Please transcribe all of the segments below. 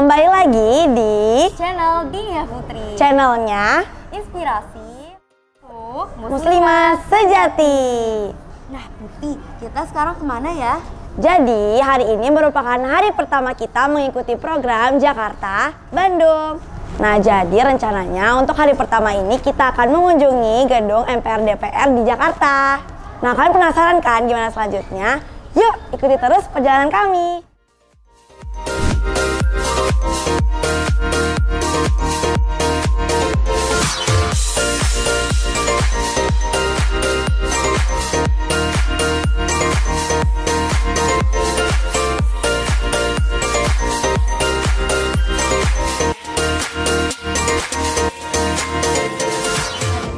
Kembali lagi di channel Dia Putri, channelnya inspirasi untuk Muslimah Sejati. Nah Putih, kita sekarang kemana ya? Jadi hari ini merupakan hari pertama kita mengikuti program Jakarta Bandung. Nah jadi rencananya untuk hari pertama ini kita akan mengunjungi gedung MPR DPR di Jakarta. Nah kalian penasaran kan gimana selanjutnya? Yuk ikuti terus perjalanan kami.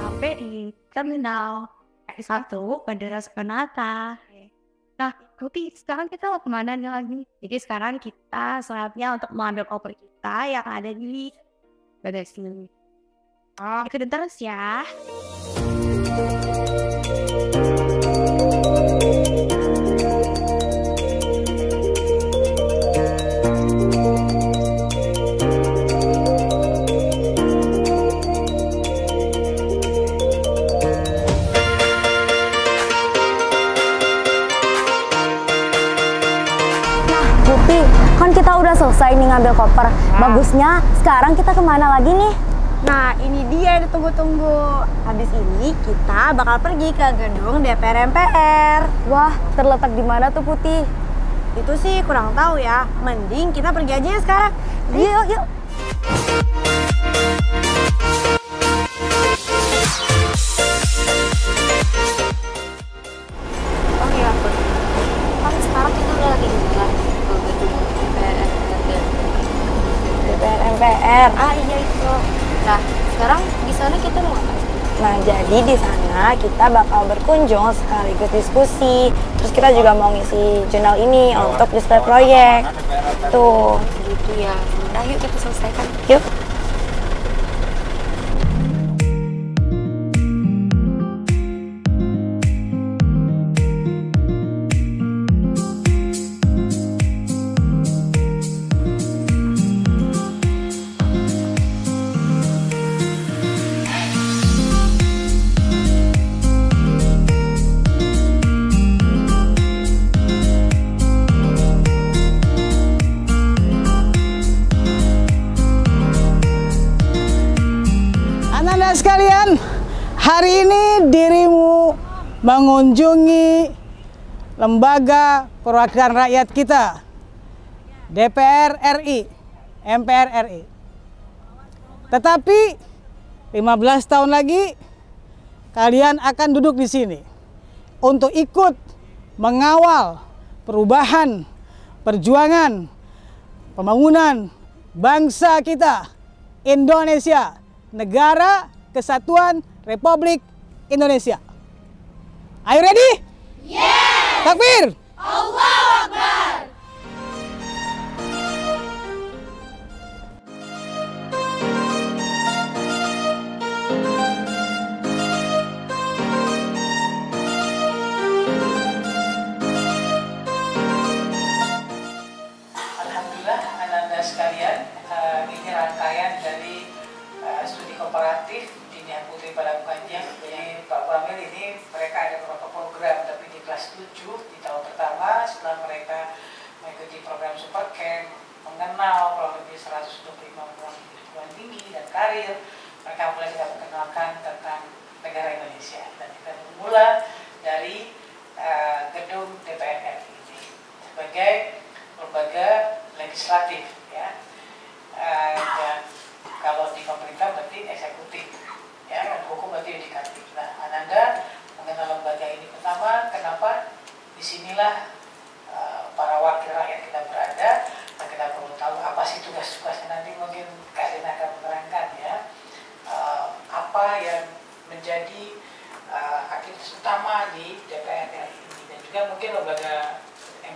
Sampai di terminal S1 Bandara Soekarno-Hatta. Nah, Putih, sekarang kita mau kemana nih lagi? Jadi sekarang kita saatnya untuk mengambil koper kita yang ada di bagasi. Oh, ikutin terus ya. Putih, kan kita udah selesai nih ngambil koper. Bagusnya sekarang kita kemana lagi nih? Nah ini dia yang ditunggu-tunggu. Habis ini kita bakal pergi ke gedung DPR MPR. Wah, terletak di mana tuh Putih? Itu sih kurang tahu ya. Mending kita pergi aja ya sekarang. Yuk, yuk. Oh iya, Putri. Kan sekarang kita udah lagi jalan ke gedung DPR. DPR MPR. Ah iya itu. Nah, sekarang di sana kita mau ngapain? Nah jadi di sana kita bakal berkunjung sekaligus diskusi. Terus kita juga mau ngisi jurnal ini untuk display proyek. Tuh. Gitu ya. Nah, yuk kita selesaikan. Yuk. Anak-anak sekalian, hari ini dirimu mengunjungi lembaga perwakilan rakyat kita, DPR RI, MPR RI. Tetapi 15 tahun lagi kalian akan duduk di sini untuk ikut mengawal perubahan, perjuangan, pembangunan bangsa kita, Indonesia, Negara Kesatuan Republik Indonesia. Are you ready? Yes! Takbir! Allahu Akbar! Alhamdulillah anak-anak sekalian, ini rangkaian dari studi komparatif di Dia Putri pada Bukanjang. Jadi Pak Pramil ini mereka ada beberapa program, tapi di kelas 7 di tahun pertama setelah mereka mengikuti program Super Camp, mengenal kurang lebih 125 perguruan tinggi dan karir, mereka mulai kita perkenalkan tentang negara Indonesia. Dan kita bermula dari gedung DPR RI ini sebagai lembaga legislatif, ya. Dan kalau di pemerintah berarti eksekutif, ya, dan hukum berarti yudikatif. Nah, Ananda mengenal lembaga ini pertama, kenapa? Disinilah para wakil rakyat kita berada, dan kita perlu tahu apa sih tugas-tugasnya. Nanti mungkin Kak Dina akan menerangkan ya, apa yang menjadi aktivitas utama di DPR RI ini, dan juga mungkin lembaga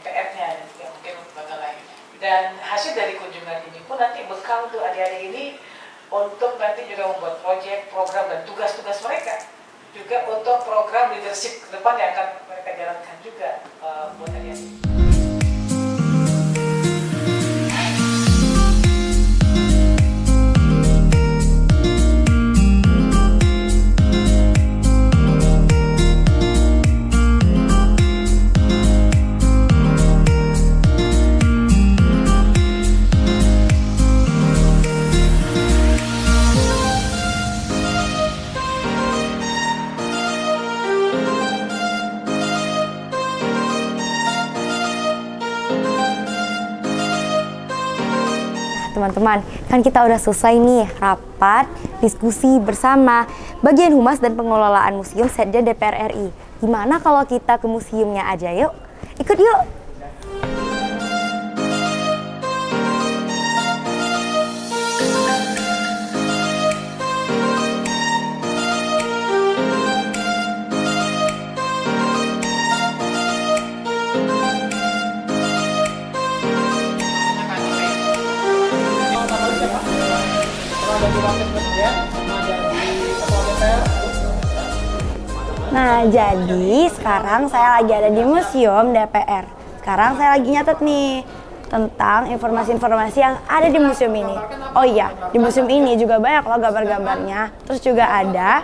MPR-nya, dan juga mungkin lembaga lainnya. Dan hasil dari kunjungan ini pun nanti bekal untuk adik-adik ini untuk nanti juga membuat proyek, program, dan tugas-tugas mereka. Juga untuk program leadership ke depan yang akan mereka jalankan juga buat adik-adik. teman-teman, kan kita udah selesai nih rapat, diskusi bersama bagian humas dan pengelolaan museum Setjen DPR RI. Gimana kalau kita ke museumnya aja yuk? Ikut yuk! Nah, jadi sekarang saya lagi ada di Museum DPR. Sekarang saya lagi nyatet nih tentang informasi-informasi yang ada di museum ini. Oh iya, di museum ini juga banyak loh gambar-gambarnya. Terus juga ada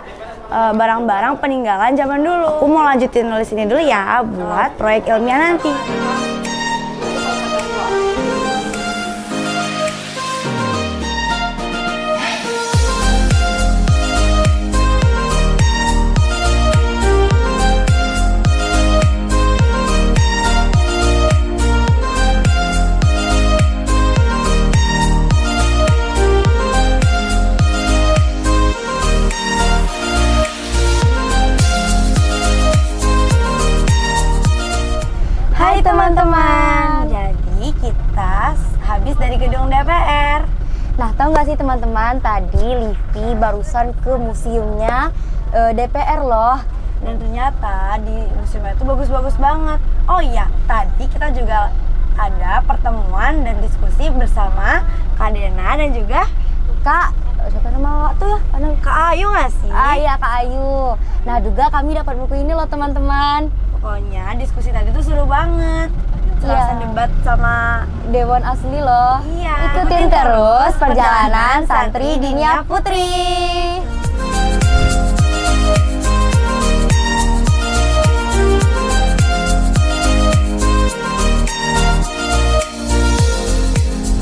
barang-barang peninggalan zaman dulu. Aku mau lanjutin nulis ini dulu ya buat proyek ilmiah nanti. Hai teman-teman, jadi kita habis dari gedung DPR. Nah, tahu nggak sih teman-teman, tadi Livi barusan ke museumnya DPR loh. Dan ternyata di museum itu bagus-bagus banget. Oh iya, tadi kita juga ada pertemuan dan diskusi bersama Kak Dena dan juga Kak, siapa nama tuh ya? Kak Ayu nggak sih? Ah iya, Kak Ayu. Nah, juga kami dapat buku ini loh teman-teman. Pokoknya diskusi tadi tuh seru banget. Selasa Iya. debat sama Dewan asli loh. Iya. Ikutin terus perjalanan Santri Dinia Putri.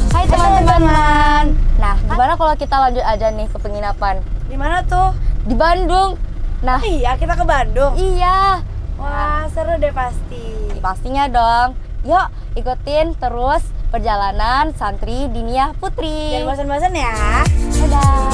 Hai teman-teman. Nah, gimana kalau kita lanjut aja nih ke penginapan di mana tuh? di Bandung? Nah, Iya, kita ke Bandung. iya. Wah, seru deh pasti. Pastinya dong. Yuk, ikutin terus perjalanan Santri Dinia Putri. Jangan bosan-bosan ya. Dadah.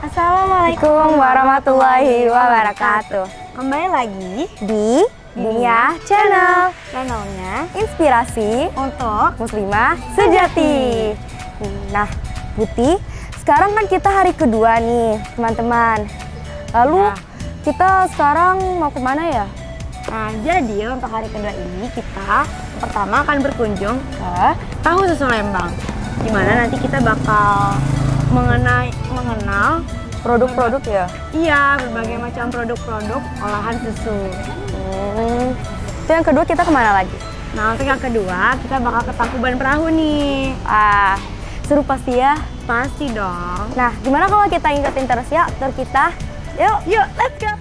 Assalamualaikum warahmatullahi wabarakatuh. Kembali lagi Di Dinia Channel, channelnya inspirasi untuk muslimah sejati. Nah, Putih, sekarang kan kita hari kedua nih, teman-teman. Lalu kita sekarang mau kemana ya? Nah, jadi untuk hari kedua ini kita pertama akan berkunjung ke Tahu Susu Lembang. Dimana nanti kita bakal mengenal Produk-produk ya? iya berbagai macam produk-produk olahan susu. Itu yang kedua kita kemana lagi? Nah, untuk yang kedua kita bakal ke Tangkuban Perahu nih. Ah, seru pasti ya. Pasti dong. Nah, gimana kalau kita ikutin terus ya tour kita? Yuk, Let's go.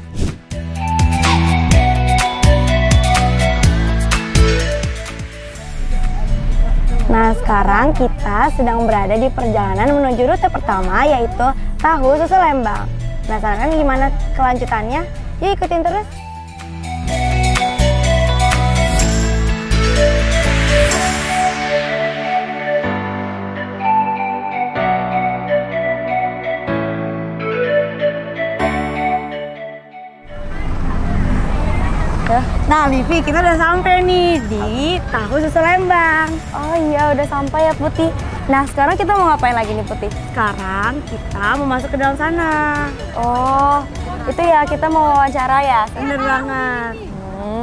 Nah, sekarang kita sedang berada di perjalanan menuju rute pertama, yaitu Tahu Susu Lembang. Penasaran kan gimana kelanjutannya? Yuk ikutin terus. Nah, Livi, kita udah sampai nih di Tahu Susu Lembang. Oh iya, udah sampai ya Putih. Nah, sekarang kita mau ngapain lagi nih Putih? Sekarang kita mau masuk ke dalam sana. Oh, itu ya kita mau wawancara ya? Bener banget.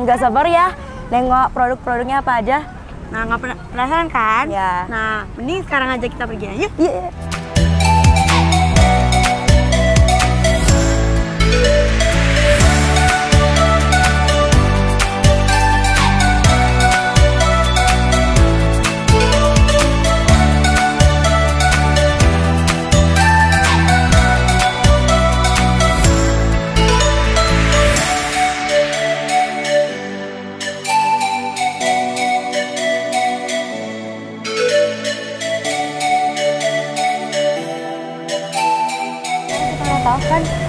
Nggak sabar ya, nengok produk-produknya apa aja. Nah, nggak penasaran kan? Ya. Nah, mending sekarang aja kita pergi aja. Iya.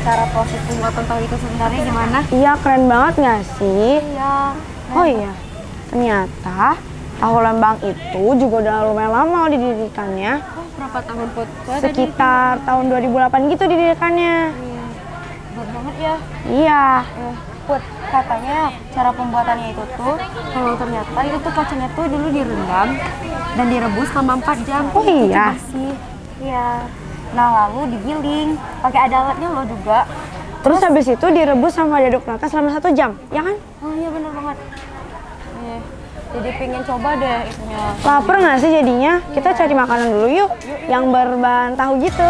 cara proses pembuatan tahu itu sebenarnya gimana? Iya, keren banget nggak sih? Iya. Oh iya, ternyata tahu Lembang itu juga udah lumayan lama didirikannya. Berapa tahun Put? Sekitar tahun 2008 gitu didirikannya. Berat banget ya. Iya. Put, katanya cara pembuatannya itu tuh, kalau ternyata itu tuh kacangnya tuh dulu direndam dan direbus selama 4 jam. Oh iya? Bersih. Iya. Nah lalu digiling, pakai ada alatnya loh juga. Terus habis itu direbus sama diaduk rata selama 1 jam, ya kan? Oh iya bener banget. Jadi pengen coba deh itunya. Laper nggak sih jadinya? Kita cari makanan dulu yuk, yang berbahan tahu gitu.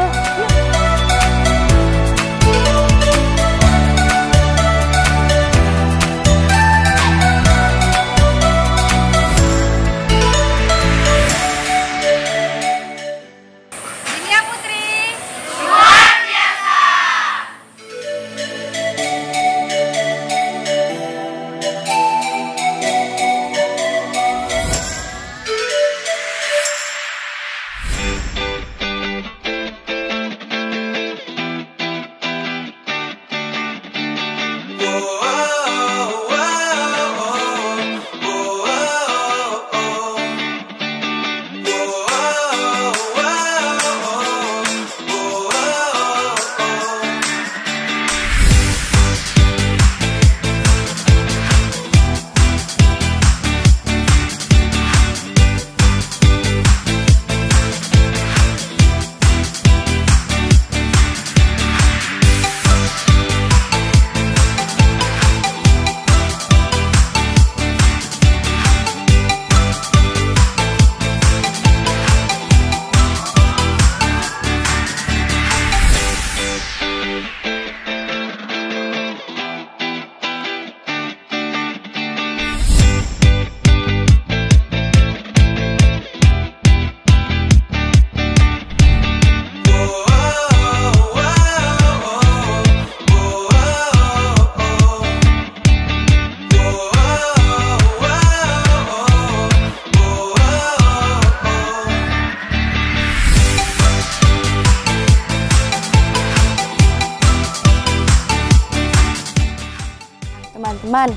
Teman-teman,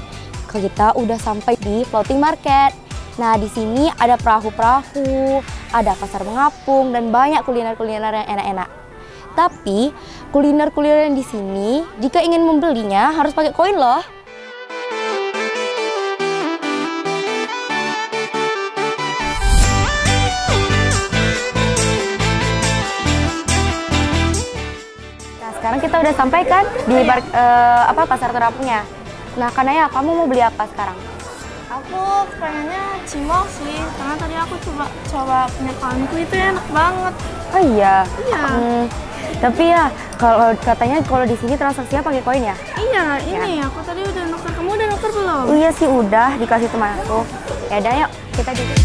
kita udah sampai di floating market. Nah, di sini ada perahu-perahu, ada pasar mengapung, dan banyak kuliner-kuliner yang enak-enak. Tapi, kuliner-kuliner yang di sini, jika ingin membelinya harus pakai koin loh. Nah, sekarang kita udah sampai kan di pasar terapungnya. Nah, Kanaya, kamu mau beli apa sekarang? Aku pengennya cimol sih, karena tadi aku coba punya kawanku itu enak banget. Oh iya. Iya. Tapi ya, kalau katanya kalau di sini transaksinya pakai koin ya? Iya, ini aku tadi udah nuker. Kamu udah nuker belum? Iya sih udah dikasih teman aku. Ya udah yuk, kita duduk.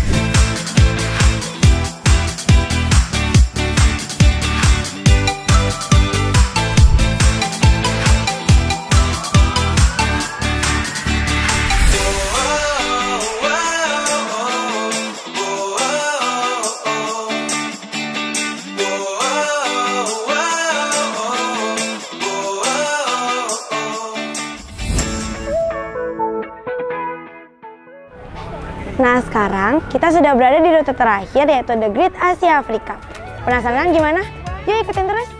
Nah, sekarang kita sudah berada di rute terakhir, yaitu The Great Asia Africa. Penasaran gimana? Yuk ikutin terus!